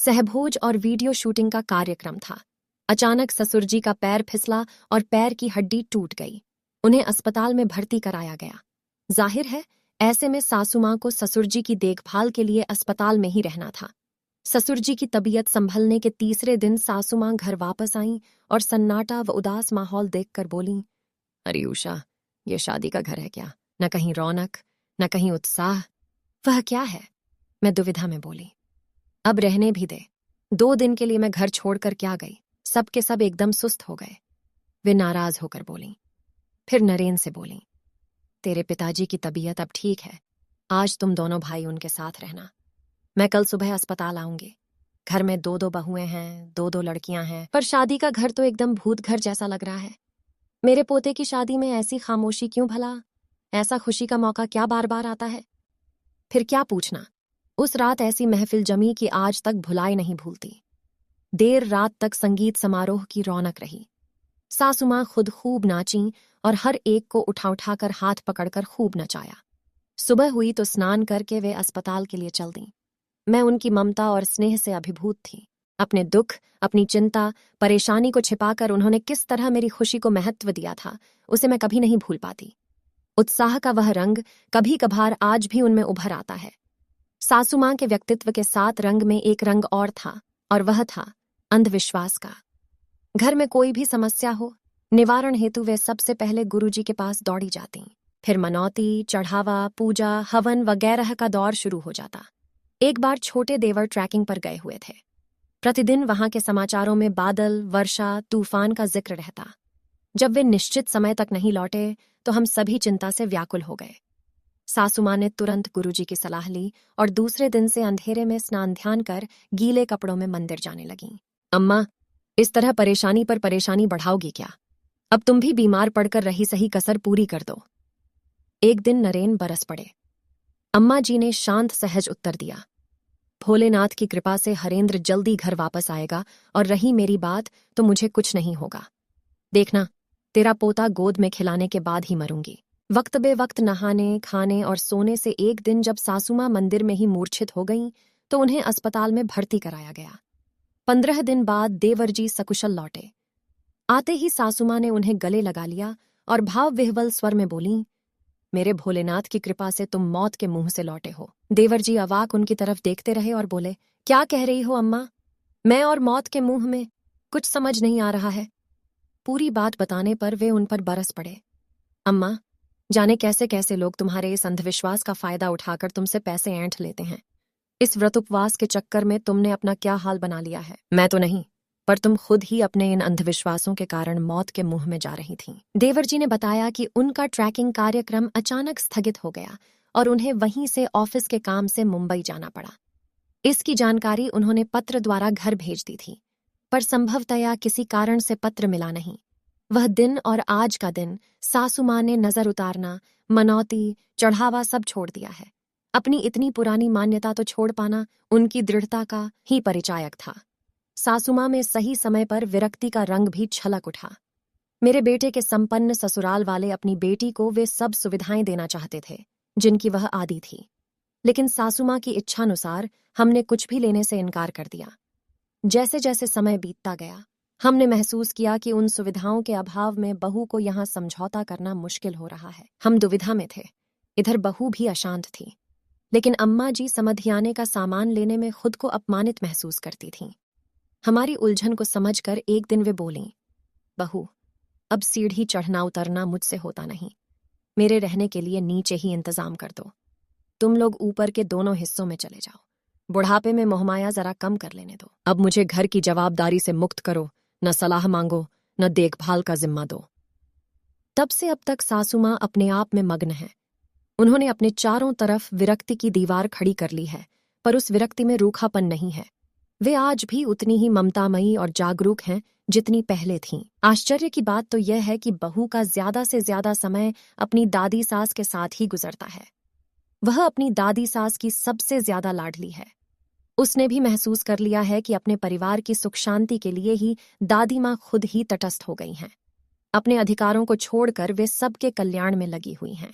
सहभोज और video shooting का कार्यक्रम था। अचानक ससुर जी का पैर फिसला और पैर की हड्डी टूट गई। उन्हें अस्पताल में भर्ती कराया गया। जाहिर है, ऐसे में सासू मां को ससुर जी की देखभाल के लिए अस्पताल में ही रहना था। ससुर जी की तबीयत संभलने के तीसरे दिन सासू मां घर वापस आईं और सन्नाटा व उदास माहौल देखकर बोलीं, अरे उषा, ये शादी का घर है क्या? न कहीं रौनक, न कहीं उत्साह। वह क्या है? मैं दुविधा में बोली। अब रहने भी दे। 2 दिन के लिए मैं घर छोड़कर क्या गई? सब के सब एकदम सुस्त हो गए। वे नाराज होकर बोली। फिर नरेन से बोली, तेरे पिताजी की तबीयत अब ठीक है। आज तुम दोनों भाई उनके साथ रहना। मैं कल सुबह अस्पताल आऊंगी। घर में 2-2 बहुएं हैं, 2-2 लड़कियां हैं, पर शादी का घर तो एकदम भूत घर जैसा लग रहा है। मेरे पोते की शादी में ऐसी खामोशी क्यों भला? ऐसा खुशी का मौका क्या बार बार आता है? फिर क्या पूछना? उस रात ऐसी महफिल जमी कि आज तक भुलाई नहीं भूलती। देर रात तक संगीत समारोह की रौनक रही। सासू मां खुद खूब नाचीं और हर एक को उठा उठाकर हाथ पकड़कर खूब नचाया। सुबह हुई तो स्नान करके वे अस्पताल के लिए चल दीं। मैं उनकी ममता और स्नेह से अभिभूत थी। अपने दुख, अपनी चिंता, परेशानी को छिपाकर उन्होंने किस तरह मेरी खुशी को महत्व दिया था, उसे मैं कभी नहीं भूल पाती। उत्साह का वह रंग कभी कभार आज भी उनमें उभर आता है। सासू मां के व्यक्तित्व के साथ रंग में एक रंग और था, और वह था अंधविश्वास का। घर में कोई भी समस्या हो, निवारण हेतु वे सबसे पहले गुरुजी के पास दौड़ी जाती। फिर मनौती, चढ़ावा, पूजा, हवन वगैरह का दौर शुरू हो जाता। एक बार छोटे देवर ट्रैकिंग पर गए हुए थे। प्रतिदिन वहां के समाचारों में बादल, वर्षा, तूफान का जिक्र रहता। जब वे निश्चित समय तक नहीं लौटे तो हम सभी चिंता से व्याकुल हो गए। सासू मां ने तुरंत गुरुजी की सलाह ली और दूसरे दिन से अंधेरे में स्नान ध्यान कर गीले कपड़ों में मंदिर जाने लगीं। अम्मा, इस तरह परेशानी पर परेशानी बढ़ाओगी क्या? अब तुम भी बीमार पड़कर रही सही कसर पूरी कर दो। एक दिन नरेन बरस पड़े। अम्मा जी ने शांत सहज उत्तर दिया, भोलेनाथ की कृपा से हरेंद्र जल्दी घर वापस आएगा, और रही मेरी बात तो मुझे कुछ नहीं होगा। देखना, तेरा पोता गोद में खिलाने के बाद ही मरूंगी। वक्त बेवक्त नहाने, खाने और सोने से एक दिन जब सासू मां मंदिर में ही मूर्छित हो गईं, तो उन्हें अस्पताल में भर्ती कराया गया। 15 दिन बाद देवर जी सकुशल लौटे। आते ही सासू मां ने उन्हें गले लगा लिया और भाव विह्वल स्वर में बोलीं, मेरे भोलेनाथ की कृपा से तुम मौत के मुंह से लौटे हो। देवर जी अवाक उनकी तरफ देखते रहे और बोले, क्या कह रही हो अम्मा? मैं और मौत के मुंह में? कुछ समझ नहीं आ रहा है। पूरी बात बताने पर वे उन पर बरस पड़े। अम्मा, जाने कैसे कैसे लोग तुम्हारे इस अंधविश्वास का फायदा उठाकर तुमसे पैसे ऐंठ लेते हैं। इस व्रत उपवास के चक्कर में तुमने अपना क्या हाल बना लिया है। मैं तो नहीं, पर तुम खुद ही अपने इन अंधविश्वासों के कारण मौत के मुंह में जा रही थीं। देवर जी ने बताया कि उनका ट्रैकिंग कार्यक्रम अचानक स्थगित हो गया और उन्हें वहीं से ऑफिस के काम से मुंबई जाना पड़ा। इसकी जानकारी उन्होंने पत्र द्वारा घर भेज दी थी, पर संभवतया किसी कारण से पत्र मिला नहीं। वह दिन और आज का दिन सासू मां ने नजर उतारना, मनौती, चढ़ावा सब छोड़ दिया है। अपनी इतनी पुरानी मान्यता तो छोड़ पाना उनकी दृढ़ता का ही परिचायक था। सासू मां में सही समय पर विरक्ति का रंग भी छलक उठा। मेरे बेटे के संपन्न ससुराल वाले अपनी बेटी को वे सब सुविधाएं देना चाहते थे जिनकी वह आदी थी, लेकिन सासू मां की इच्छानुसार हमने कुछ भी लेने से इनकार कर दिया। जैसे जैसे समय बीतता गया, हमने महसूस किया कि उन सुविधाओं के अभाव में बहू को यहाँ समझौता करना मुश्किल हो रहा है। हम दुविधा में थे। इधर बहू भी अशांत थी, लेकिन अम्मा जी समधियाने का सामान लेने में खुद को अपमानित महसूस करती थीं। हमारी उलझन को समझकर एक दिन वे बोलीं, बहू, अब सीढ़ी चढ़ना उतरना मुझसे होता नहीं। मेरे रहने के लिए नीचे ही इंतजाम कर दो। तुम लोग ऊपर के दोनों हिस्सों में चले जाओ। बुढ़ापे में मोहमाया जरा कम कर लेने दो। अब मुझे घर की जवाबदारी से मुक्त करो। न सलाह मांगो, न देखभाल का जिम्मा दो। तब से अब तक सासू मां अपने आप में मग्न है। उन्होंने अपने चारों तरफ विरक्ति की दीवार खड़ी कर ली है, पर उस विरक्ति में रूखापन नहीं है। वे आज भी उतनी ही ममतामयी और जागरूक हैं जितनी पहले थीं। आश्चर्य की बात तो यह है कि बहू का ज्यादा से ज्यादा समय अपनी दादी सास के साथ ही गुजरता है। वह अपनी दादी सास की सबसे ज्यादा लाडली है। उसने भी महसूस कर लिया है कि अपने परिवार की सुख शांति के लिए ही दादी मां खुद ही तटस्थ हो गई हैं। अपने अधिकारों को छोड़कर वे सबके कल्याण में लगी हुई हैं।